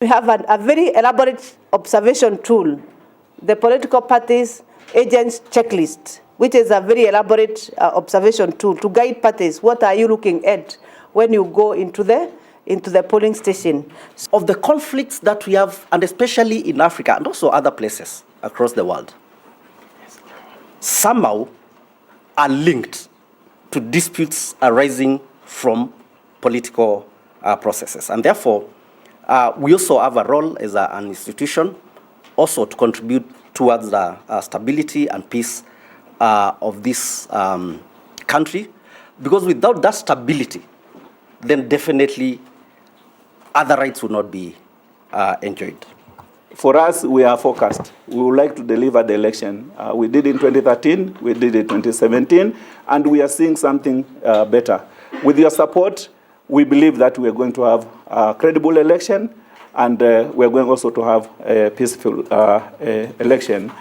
We have a very elaborate observation tool, the political parties agents checklist, which is a very elaborate observation tool to guide parties. What are you looking at when you go into the polling station? Of the conflicts that we have, and especially in Africa and also other places across the world, somehow are linked to disputes arising from political processes. And therefore, we also have a role as an institution also to contribute towards the stability and peace of this country, because without that stability, then definitely other rights will not be enjoyed. For us, we are focused. We would like to deliver the election. We did it in 2013, we did it in 2017, and we are seeing something better. With your support, we believe that we are going to have a credible election, and we are going also to have a peaceful election.